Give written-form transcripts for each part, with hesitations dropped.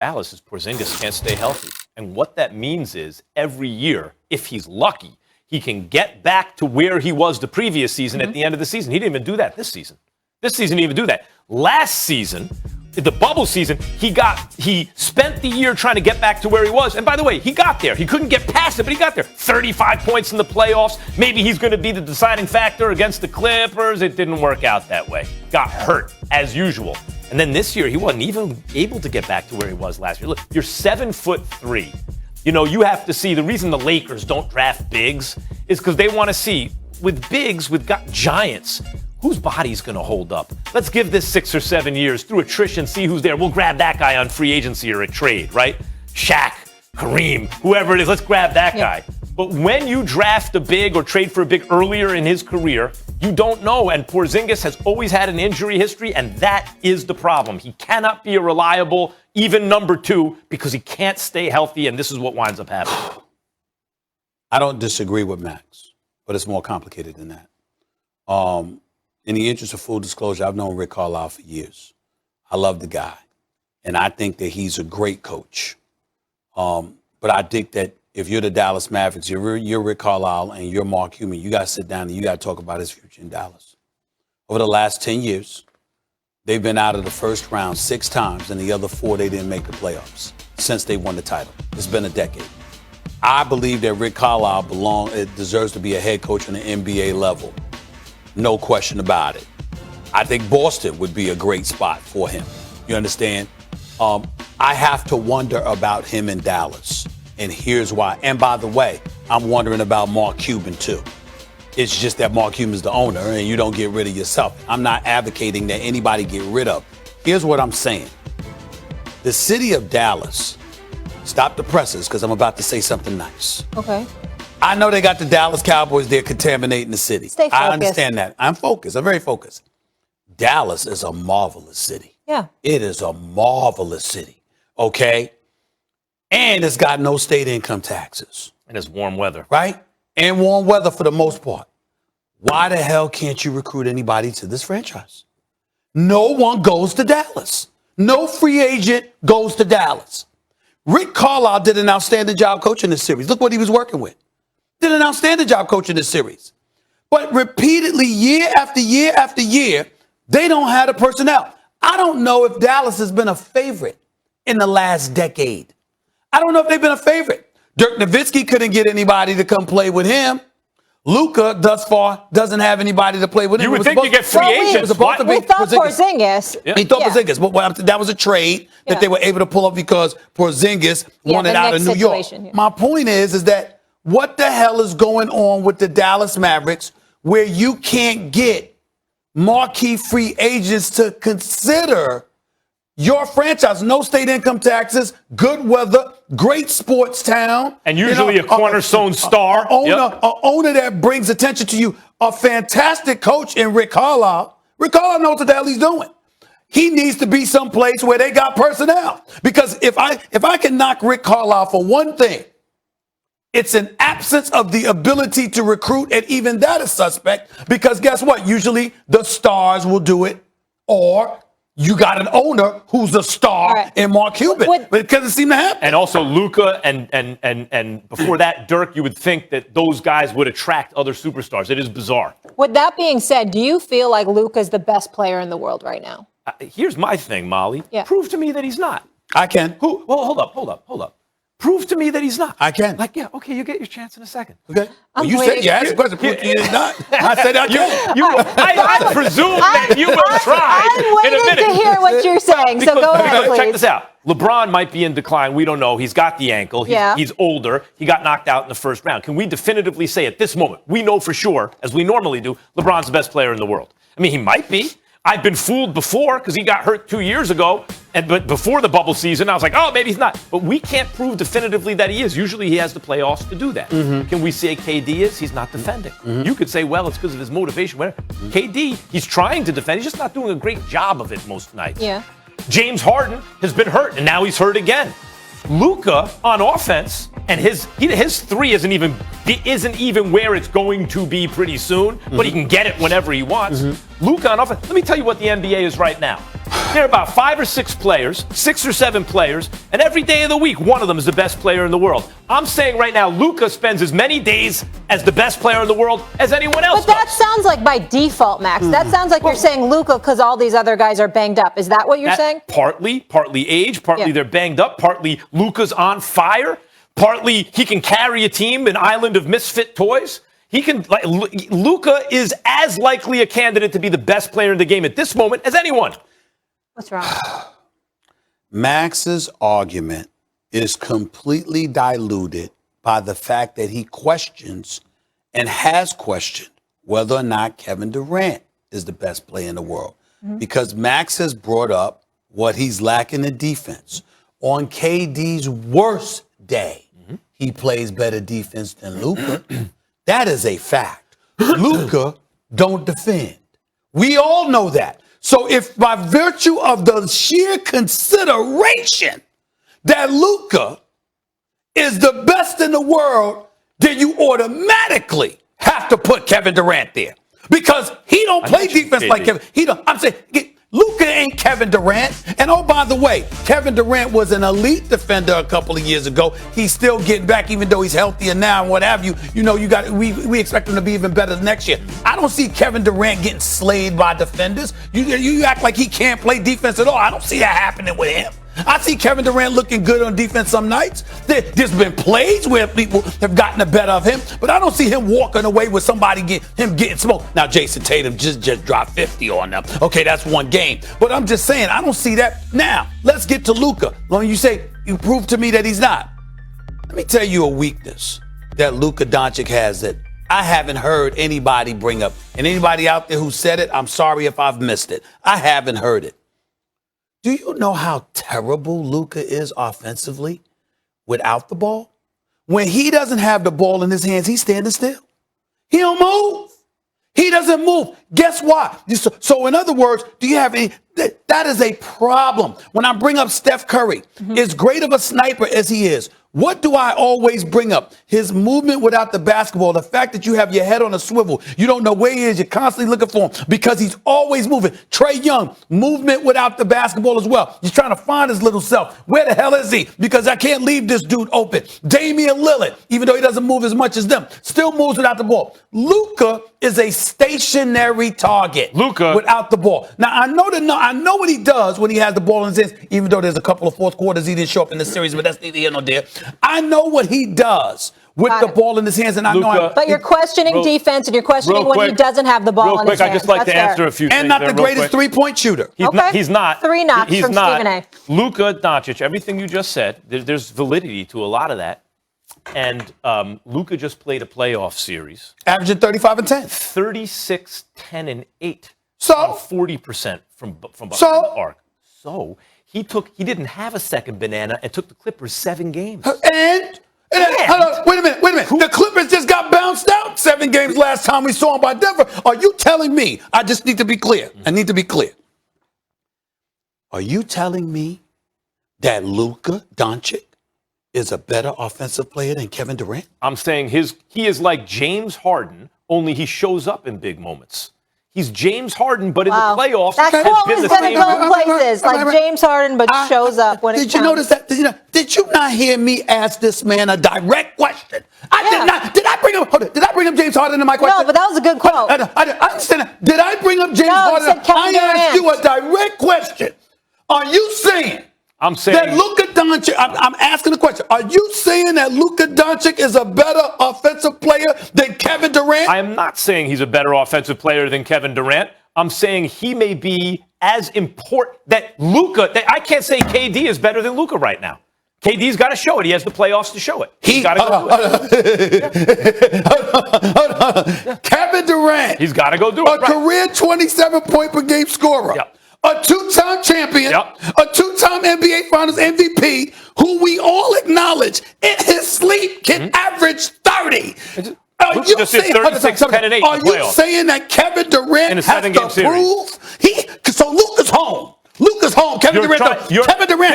Dallas is Porzingis can't stay healthy. And what that means is every year, if he's lucky, he can get back to where he was the previous season at the end of the season. He didn't even do that this season. This season, he didn't even do that. Last season, the bubble season, he spent the year trying to get back to where he was. And by the way, he got there. He couldn't get past it, but he got there. 35 points in the playoffs. Maybe he's going to be the deciding factor against the Clippers. It didn't work out that way. Got hurt, as usual. And then this year, he wasn't even able to get back to where he was last year. Look, you're 7'3". You know, you have to see, the reason the Lakers don't draft bigs is because they want to see, with bigs, with giants, whose body's going to hold up? Let's give this 6 or 7 years through attrition, see who's there. We'll grab that guy on free agency or a trade, right? Shaq, Kareem, whoever it is, let's grab that guy. But when you draft a big or trade for a big earlier in his career, you don't know. And Porzingis has always had an injury history, and that is the problem. He cannot be a reliable, even number 2, because he can't stay healthy, and this is what winds up happening. I don't disagree with Max, but it's more complicated than that. In the interest of full disclosure, I've known Rick Carlisle for years. I love the guy, and I think that he's a great coach. But I think that if you're the Dallas Mavericks, you're Rick Carlisle and you're Mark Cuban, you got to sit down and you got to talk about his future in Dallas. Over the last 10 years, they've been out of the first round 6 times, and the other 4 they didn't make the playoffs since they won the title. It's been a decade. I believe that Rick Carlisle deserves to be a head coach on the NBA level. No question about it. I think Boston would be a great spot for him. You understand? I have to wonder about him in Dallas. And here's why. And by the way, I'm wondering about Mark Cuban too. It's just that Mark Cuban's the owner and you don't get rid of yourself. I'm not advocating that anybody get rid of. Here's what I'm saying. The city of Dallas, stop the presses because I'm about to say something nice. Okay. I know they got the Dallas Cowboys there contaminating the city. Stay focused. I understand that. I'm focused. I'm very focused. Dallas is a marvelous city. Yeah. It is a marvelous city. Okay? And it's got no state income taxes. And it's warm weather. Right? And warm weather for the most part. Why the hell can't you recruit anybody to this franchise? No one goes to Dallas. No free agent goes to Dallas. Rick Carlisle did an outstanding job coaching this series. Look what he was working with. Did an outstanding job coaching this series. But repeatedly, year after year after year, they don't have the personnel. I don't know if Dallas has been a favorite in the last decade. I don't know if they've been a favorite. Dirk Nowitzki couldn't get anybody to come play with him. Luka, thus far, doesn't have anybody to play with him. You would think you get free agents. We thought Porzingis. Yeah. He thought Porzingis. But that was a trade that they were able to pull up because Porzingis wanted out of New York. My point is that what the hell is going on with the Dallas Mavericks where you can't get marquee free agents to consider your franchise? No state income taxes, good weather, great sports town. And usually a cornerstone star. An owner that brings attention to you. A fantastic coach in Rick Carlisle. Rick Carlisle knows what the hell he's doing. He needs to be someplace where they got personnel. Because if I can knock Rick Carlisle for one thing, it's an absence of the ability to recruit, and even that is suspect because guess what? Usually the stars will do it, or you got an owner who's a star in Mark Cuban, but it doesn't seem to happen. And also Luka and before that, Dirk, you would think that those guys would attract other superstars. It is bizarre. With that being said, do you feel like Luka's the best player in the world right now? Here's my thing, Molly. Yeah. Prove to me that he's not. I can. Well, hold up. Prove to me that he's not. I can. Okay, you get your chance in a second. Okay. Well, you asked the question. Prove to me he's not. I said I can. I presume that you will try in a minute. I'm waiting to hear what you're saying, so go ahead, please. Check this out. LeBron might be in decline. We don't know. He's got the ankle. He's older. He got knocked out in the first round. Can we definitively say at this moment, we know for sure, as we normally do, LeBron's the best player in the world? I mean, he might be. I've been fooled before because he got hurt 2 years ago. But before the bubble season, I was like, oh, maybe he's not. But we can't prove definitively that he is. Usually he has the playoffs to do that. Mm-hmm. Can we say KD is? He's not defending. Mm-hmm. You could say, well, it's because of his motivation. Mm-hmm. KD, he's trying to defend. He's just not doing a great job of it most nights. Yeah. James Harden has been hurt, and now he's hurt again. Luka on offense, and his three isn't even where it's going to be pretty soon, but he can get it whenever he wants. Mm-hmm. Luka on offense. Let me tell you what the NBA is right now. There are about 5 or 6 players, 6 or 7 players, and every day of the week, one of them is the best player in the world. I'm saying right now, Luka spends as many days as the best player in the world as anyone else. But that sounds like by default, Max. That sounds like you're saying Luka because all these other guys are banged up. Is that what you're saying? Partly age, partly they're banged up, partly Luka's on fire, partly he can carry a team, an island of misfit toys. Luka is as likely a candidate to be the best player in the game at this moment as anyone. What's wrong? Max's argument is completely diluted by the fact that he questions and has questioned whether or not Kevin Durant is the best player in the world. Because Max has brought up what he's lacking in defense. On KD's worst day, he plays better defense than Luka. That is a fact. Luka don't defend. We all know that. So if by virtue of the sheer consideration that Luka is the best in the world, then you automatically have to put Kevin Durant there. Because he don't play defense like Kevin. I'm saying Luka ain't Kevin Durant. And oh, by the way, Kevin Durant was an elite defender a couple of years ago. He's still getting back, even though he's healthier now and what have you. You know, we expect him to be even better next year. I don't see Kevin Durant getting slayed by defenders. You act like he can't play defense at all. I don't see that happening with him. I see Kevin Durant looking good on defense some nights. There's been plays where people have gotten the better of him, but I don't see him walking away with somebody getting smoked. Now, Jason Tatum just dropped 50 on them. Okay, that's one game. But I'm just saying, I don't see that. Now, let's get to Luka. When you say, you prove to me that he's not. Let me tell you a weakness that Luka Doncic has that I haven't heard anybody bring up. And anybody out there who said it, I'm sorry if I've missed it. I haven't heard it. Do you know how terrible Luka is offensively without the ball? When he doesn't have the ball in his hands, he's standing still. He don't move. He doesn't move. Guess why? So in other words, do you have any? That is a problem. When I bring up Steph Curry, as great of a sniper as he is, what do I always bring up? His movement without the basketball, the fact that you have your head on a swivel. You don't know where he is. You're constantly looking for him because he's always moving. Trae Young, movement without the basketball as well. He's trying to find his little self. Where the hell is he? Because I can't leave this dude open. Damian Lillard, even though he doesn't move as much as them, still moves without the ball. Luka is a stationary target. Luka without the ball. Now, I know what he does when he has the ball in his hands, even though there's a couple of fourth quarters he didn't show up in the series, but that's neither here nor there. I know what he does with the ball in his hands, and I know. But you're questioning defense, and you're questioning when he doesn't have the ball in his hands. I just like to answer a few things. And not the greatest three-point shooter. He's not. 3 knocks from Stephen A. Luka Doncic, everything you just said, there's validity to a lot of that. And Luka just played a playoff series. Averaging 35 and 10. 36, 10, and 8. So? 40% from behind the arc. So he didn't have a second banana and took the Clippers 7 games. And hold on, wait a minute. The Clippers just got bounced out 7 games last time we saw them by Denver. Are you telling me? I just need to be clear. I need to be clear. Are you telling me that Luka Doncic is a better offensive player than Kevin Durant? I'm saying he is like James Harden, only he shows up in big moments. He's James Harden, but in the playoffs, that quote is going to go places like James Harden, but shows up when it counts. Did you notice that? Did you not hear me ask this man a direct question? I did not. Did I bring up? Hold on, did I bring up James Harden in my question? No, but that was a good quote. I understand that. Did I bring up James Harden? I asked you a direct question. Are you saying? I'm saying that Luka Doncic, I'm asking the question. Are you saying that Luka Doncic is a better offensive player than Kevin Durant? I am not saying he's a better offensive player than Kevin Durant. I'm saying he may be as important that I can't say KD is better than Luka right now. KD's got to show it. He has the playoffs to show it. He's got to go do it. Kevin Durant. He's got to go do it. A career 27-point per game scorer. Yep. A 2-time champion, a 2-time NBA Finals MVP, who we all acknowledge in his sleep can average 30. Are you saying, 36, 10, and 8 are you saying that Kevin Durant has to prove? So Luka's home. Luka's home. Kevin Durant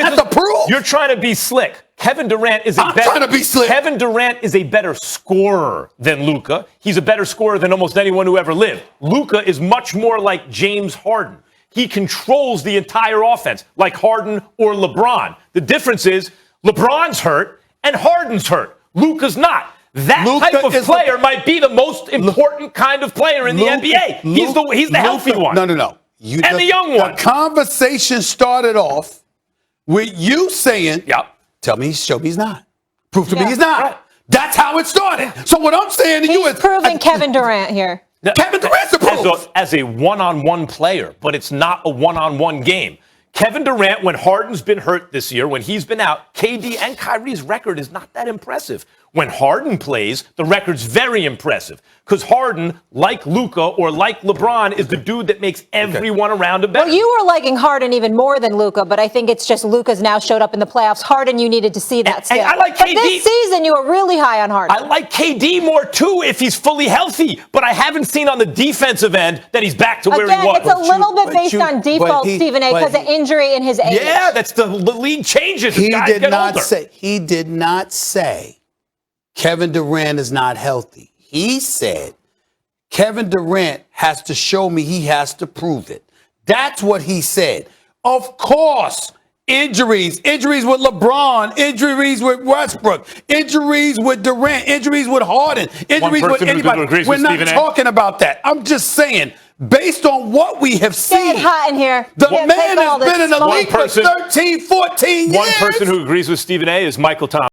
has to prove. You're trying to be slick. Kevin Durant is trying to be slick. Kevin Durant is a better scorer than Luka. He's a better scorer than almost anyone who ever lived. Luka is much more like James Harden. He controls the entire offense, like Harden or LeBron. The difference is LeBron's hurt and Harden's hurt. Luka's not. That type of player might be the most important kind of player in the NBA. He's the healthy one. No. The young one. The conversation started off with you saying, tell me, show me he's not. Prove to me he's not. Right. That's how it started. So what I'm saying to you is... proving Kevin Durant here. Kevin Durant's a proof. As a one-on-one player, but it's not a one-on-one game. Kevin Durant, when Harden's been hurt this year, when he's been out, KD and Kyrie's record is not that impressive. When Harden plays, the record's very impressive because Harden, like Luka or like LeBron, is the dude that makes everyone around him better. Well, you were liking Harden even more than Luka, but I think it's just Luka's now showed up in the playoffs. Harden, you needed to see that still. I like KD. But this season, you were really high on Harden. I like KD more, too, if he's fully healthy. But I haven't seen on the defensive end that he's back to where he was. It's a little bit based on default, Stephen A., because of injury in his age. Yeah, that's the league changes. He did not say Kevin Durant is not healthy. He said Kevin Durant has to show me, he has to prove it. That's what he said. Of course, injuries with LeBron, injuries with Westbrook, injuries with Durant, injuries with Harden, injuries with anybody. We're not talking about that. I'm just saying, based on what we have seen, it's hot in here. The man has been in the league for 13, 14 years. One person who agrees with Stephen A. is Michael Thomas.